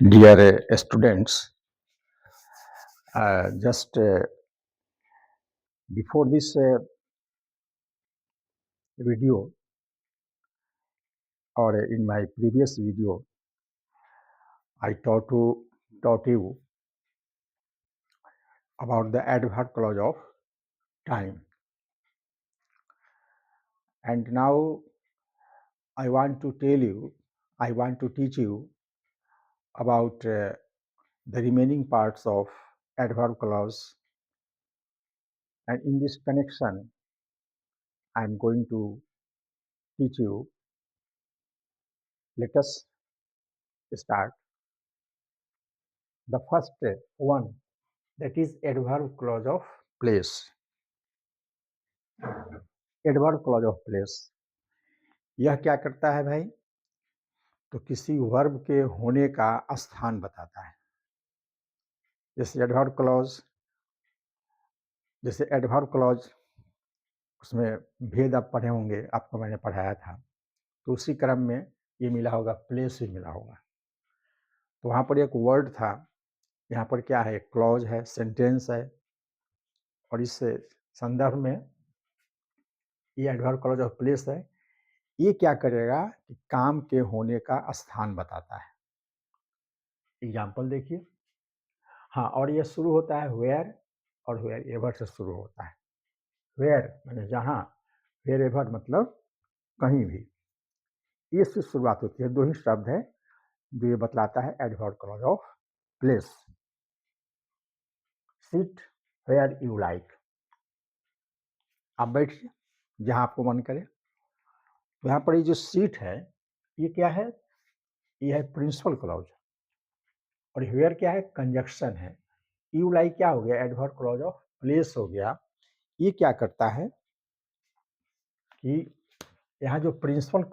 Dear students, just before this video or in my previous video, I taught you about the adverb clause of time, and now I want to teach you about the remaining parts of adverb clause, and in this connection, I am going to teach you. Let us start. The first one, that is adverb clause of place. Adverb clause of place, यह क्या करता है भाई? तो किसी verb के होने का स्थान बताता है। जैसे एडवर्ब क्लॉज उसमें भेद आप पढ़े होंगे, आपको मैंने पढ़ाया था, तो उसी क्रम में ये मिला होगा, प्लेस भी मिला होगा। तो वहाँ पर एक वर्ड था, यहाँ पर क्या है? क्लॉज है, सेंटेंस है, और इस संदर्भ में ये एडवर्ब क्लॉज ऑफ प्लेस है। ये क्या करेगा कि काम के होने का स्थान बताता है। एग्जाम्पल देखिए। हाँ, और ये शुरू होता है वेयर और वेयर एवर से शुरू होता है। वेयर माने जहाँ, वेयर एवर मतलब कहीं भी। ये से शुरुआत होती है। दो ही शब्द है जो ये बतलाता है adverb clause of place. Sit where you like, आप बैठिए जहाँ आपको मन करे। तो यहाँ पर ये जो सीट है, ये क्या है? ये है प्रिंसिपल क्लॉज, और वेयर क्या है? कंजक्शन है। यू लाइक क्या हो गया? एडवर्ब क्लॉज ऑफ प्लेस हो गया। ये क्या करता है कि यहाँ जो प्रिंसिपल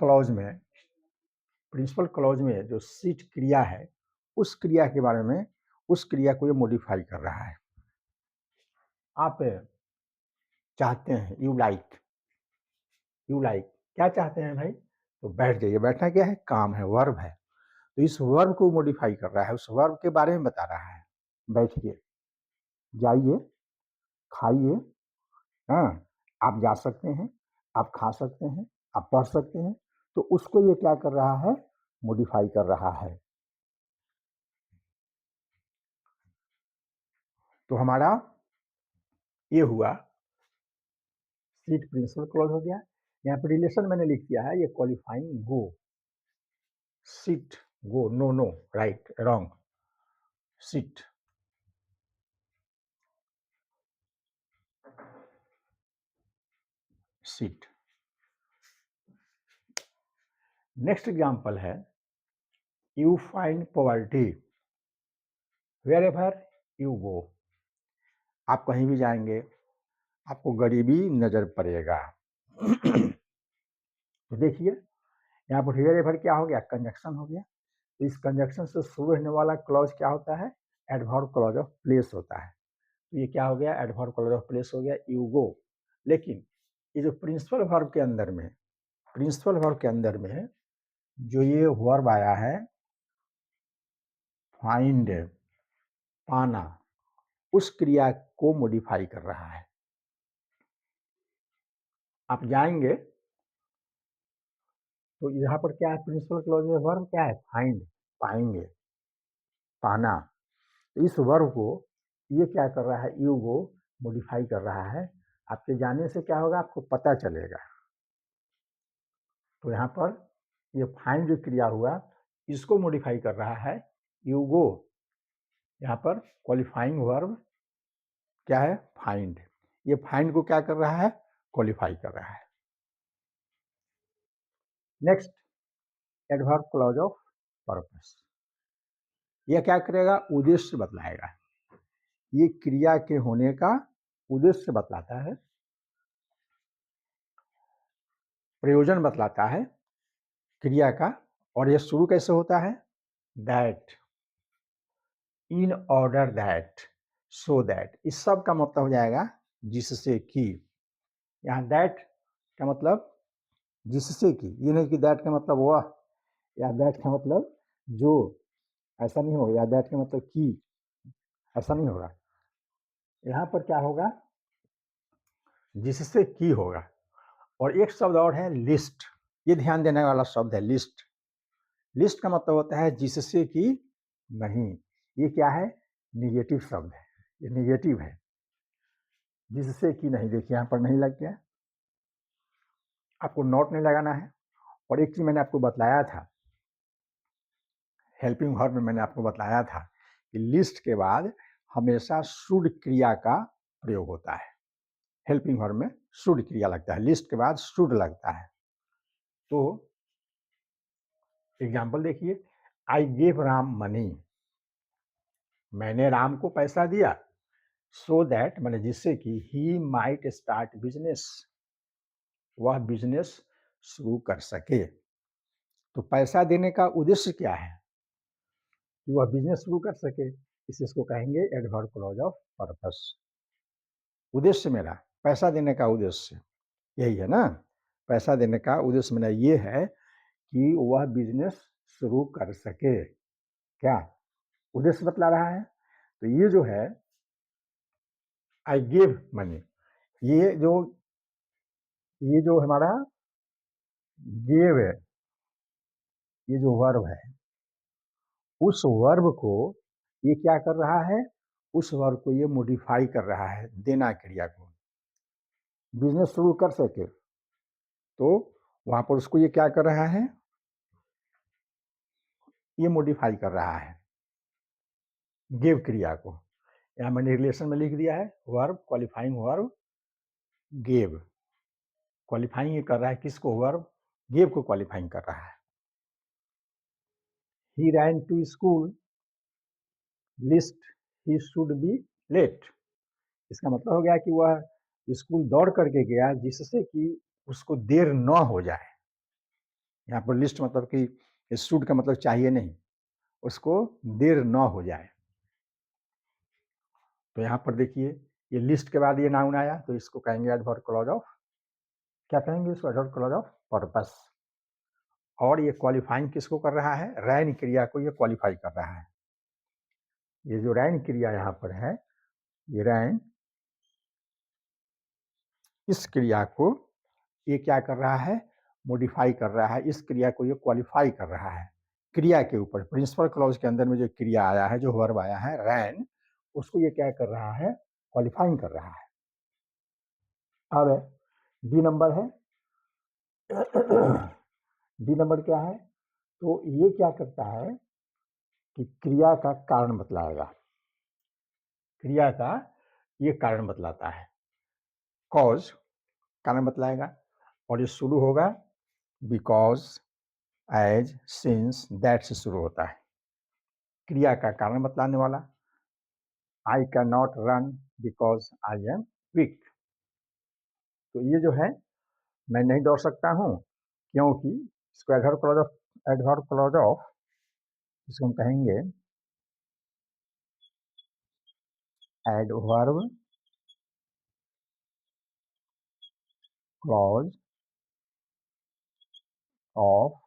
क्लॉज में जो सीट क्रिया है, उस क्रिया के बारे में, उस क्रिया को ये मॉडिफाई कर रहा है। आप चाहते हैं, यू लाइक क्या चाहते हैं भाई? तो बैठ जाइए। बैठना क्या है? काम है, वर्ब है। तो इस वर्ब को मॉडिफाई कर रहा है, उस वर्ब के बारे में बता रहा है। बैठिए, जाइए, खाइए, हाँ, आप जा सकते हैं, आप खा सकते हैं, आप पढ़ सकते हैं। तो उसको ये क्या कर रहा है? मॉडिफाई कर रहा है। तो हमारा ये हुआ सीट प्रिंसिपल क्लॉज हो गया। यहाँ पे रिलेशन मैंने लिख दिया है, ये qualifying go, sit, go, no, right, wrong, sit. Seat. Next example है, you find poverty wherever you go, आप कहीं भी जाएंगे आपको गरीबी नजर पड़ेगा। तो देखिए यहाँ पर वेयर एवर क्या हो गया? कंजक्शन हो गया। तो इस कंजक्शन से शुरू होने वाला क्लॉज क्या होता है? एडवर्ब क्लॉज ऑफ प्लेस होता है। तो ये क्या हो गया? एडवर्ब क्लॉज ऑफ प्लेस हो गया, यू गो। लेकिन ये जो प्रिंसिपल वर्ब के अंदर में जो ये वर्ब आया है फाइंड, पाना, उस क्रिया को मॉडिफाई कर रहा है। आप जाएंगे तो यहाँ पर क्या है? प्रिंसिपल क्लॉज में वर्ब क्या है? फाइंड, पाएंगे, पाना। तो इस वर्ब को ये क्या कर रहा है? यू गो मॉडिफाई कर रहा है। आपके जाने से क्या होगा? आपको पता चलेगा। तो यहाँ पर ये फाइंड जो क्रिया हुआ, इसको मॉडिफाई कर रहा है यू गो। यहाँ पर क्वालिफाइंग वर्ब क्या है? फाइंड। ये फाइंड को क्या कर रहा है? क्वालिफाई कर रहा है। Next, adverb clause of purpose, यह क्या करेगा? उद्देश्य बतलाएगा। ये क्रिया के होने का उद्देश्य बतलाता है, प्रयोजन बतलाता है क्रिया का। और यह शुरू कैसे होता है? That, in order that, so that, इस सब का मतलब हो जाएगा जिससे कि। यहाँ दैट का मतलब जिससे कि, ये नहीं कि दैट का मतलब वह या दैट का मतलब जो, ऐसा नहीं होगा, या दैट का मतलब कि, ऐसा नहीं होगा। यहाँ पर क्या होगा, जिससे कि होगा। और एक शब्द और है लिस्ट, ये ध्यान देने वाला शब्द है लिस्ट। लिस्ट का मतलब होता है जिससे कि नहीं, ये क्या है, निगेटिव शब्द है, ये निगेटिव है। जिससे कि नहीं, देखिए यहाँ पर नहीं लग गया, आपको नोट नहीं लगाना है। और एक चीज मैंने आपको बतलाया था, हेल्पिंग वर्ब में मैंने आपको बताया था कि लिस्ट के बाद हमेशा शुड क्रिया का प्रयोग होता है। हेल्पिंग वर्ब में शुड क्रिया लगता है, लिस्ट के बाद शुड लगता है। तो एग्जाम्पल देखिए, आई गेव राम मनी, मैंने राम को पैसा दिया, सो दैट मैंने जिससे कि ही माइट स्टार्ट बिजनेस, वह बिजनेस शुरू कर सके। तो पैसा देने का उद्देश्य क्या है, कि वह बिजनेस शुरू कर सके, इसको कहेंगे एडवर्ब क्लॉज ऑफ पर्पस। उद्देश्य मेरा, पैसा देने का उद्देश्य यही है ना, पैसा देने का उद्देश्य मेरा ये है कि वह बिजनेस शुरू कर सके। क्या उद्देश्य बतला रहा है, तो ये जो है आई गिव मनी, ये जो हमारा गिव है, ये जो वर्ब है, उस वर्ब को ये क्या कर रहा है, उस वर्ब को ये मॉडिफाई कर रहा है, देना क्रिया को। बिजनेस शुरू कर सके, तो वहां पर उसको ये क्या कर रहा है, ये मॉडिफाई कर रहा है गिव क्रिया को। यहाँ मैंने रिलेशन में लिख दिया है verb, qualifying verb give. Qualifying ये कर रहा है किसको, वर्ब गिव को क्वालिफाइंग कर रहा है। He ran to school, lest he should be late, इसका मतलब हो गया कि वह स्कूल दौड़ करके गया जिससे कि उसको देर न हो जाए। यहाँ पर लिस्ट मतलब कि शुड का मतलब चाहिए नहीं, उसको देर न हो जाए। तो यहाँ पर देखिए, ये लिस्ट के बाद ये नाउन आया, तो इसको कहेंगे एडवर्ब क्लॉज ऑफ, क्या कहेंगे इसको, एडवर्ब क्लॉज ऑफ पर्पस। और ये क्वालिफाइंग किसको कर रहा है, रैन क्रिया को ये क्वालिफाई कर रहा है। ये जो रैन क्रिया यहाँ पर है, ये रैन, इस क्रिया को ये क्या कर रहा है, मॉडिफाई कर रहा है, इस क्रिया को ये क्वालिफाई कर रहा है क्रिया के ऊपर। प्रिंसिपल क्लॉज के अंदर में जो क्रिया आया है, जो वर्ब आया है रैन, उसको ये क्या कर रहा है, क्वालिफाइंग कर रहा है। अब डी नंबर है, डी नंबर क्या है, तो ये क्या करता है कि क्रिया का कारण बतलाएगा, क्रिया का ये कारण बतलाता है, कॉज कारण बतलाएगा। और ये शुरू होगा बिकॉज, एज, सिंस, दैट से शुरू होता है, क्रिया का कारण बतलाने वाला। आई can not run because I am week, तो ये जो है, मैं नहीं दौड़ सकता हूँ क्योंकि, इसको एडवर्ब क्लॉज ऑफ, इसको हम कहेंगे adverb clause of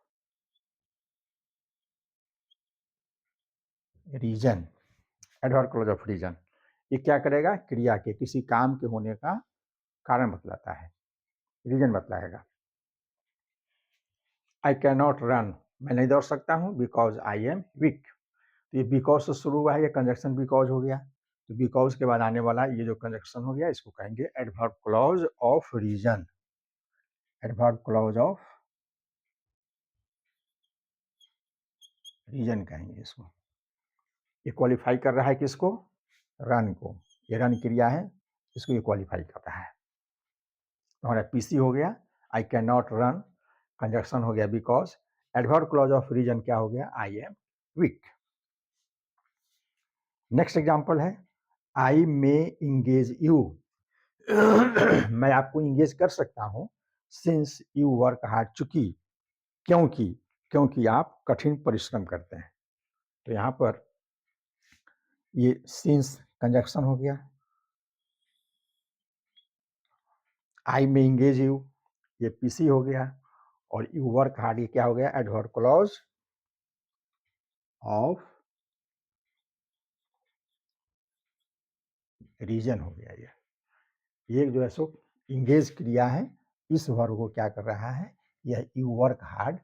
reason. Adverb clause of reason ये क्या करेगा, क्रिया के किसी काम के होने का कारण बतलाता है, रीजन बतलाएगा। आई कैन नॉट रन, मैं नहीं दौड़ सकता हूँ, बिकॉज आई एम वीक, तो ये बिकॉज से शुरू हुआ है, ये कंजक्शन बिकॉज हो गया। तो बिकॉज के बाद आने वाला ये जो कंजक्शन हो गया, इसको कहेंगे adverb clause of reason, adverb clause of reason कहेंगे इसको। ये क्वालिफाई कर रहा है किसको, रन को, ये रन क्रिया है, इसको ये क्वालिफाई कर रहा है। तो हमारा पीसी हो गया, I can not run, conjunction हो गया because, adverb clause of reason क्या हो गया, I am weak. Next example है, आई मे इंगेज यू, मैं आपको इंगेज कर सकता हूं, सिंस यू वर्क हार्ड, चूंकि, क्योंकि, क्योंकि आप कठिन परिश्रम करते हैं। तो यहाँ पर ये सिंस कंजक्शन हो गया, आई में इंगेज यू, ये पीसी हो गया, और यू वर्क हार्ड ये क्या हो गया? एडवर्ब क्लॉज ऑफ रीजन हो गया ये जो है सो इंगेज क्रिया है, इस वर्ब को क्या कर रहा है? यह यू वर्क हार्ड,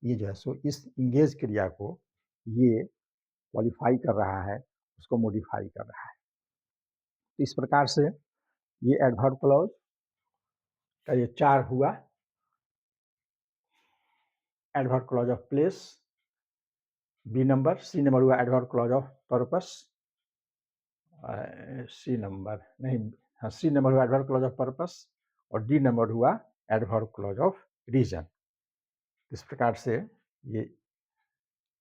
ये जो है सो इस इंगेज क्रिया को ये क्वालिफाई कर रहा है, उसको मॉडिफाई कर रहा है। तो इस प्रकार से ये एडवर्ब क्लॉज का ये 4 हुआ। Adverb clause of place, B number, C number हुआ adverb clause of purpose, C number नहीं, हाँ सी नंबर हुआ एडवर्ब क्लॉज ऑफ पर्पस और डी नंबर हुआ एडवर्ब क्लॉज ऑफ रीजन। इस प्रकार से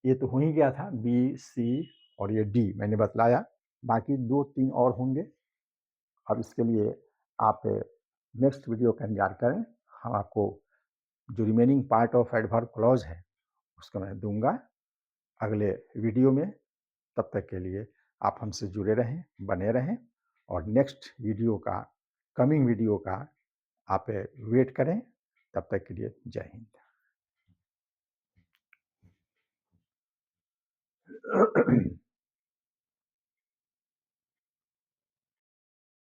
ये तो हो ही गया था, बी सी और ये डी मैंने बतलाया, बाकी 2-3 और होंगे। अब इसके लिए आप नेक्स्ट वीडियो का इंतजार करें, हम आपको जो remaining part of adverb clause है उसको मैं दूंगा अगले वीडियो में। तब तक के लिए आप हमसे जुड़े रहें, बने रहें और नेक्स्ट वीडियो का, कमिंग वीडियो का आप वेट करें। तब तक के लिए जय हिंद।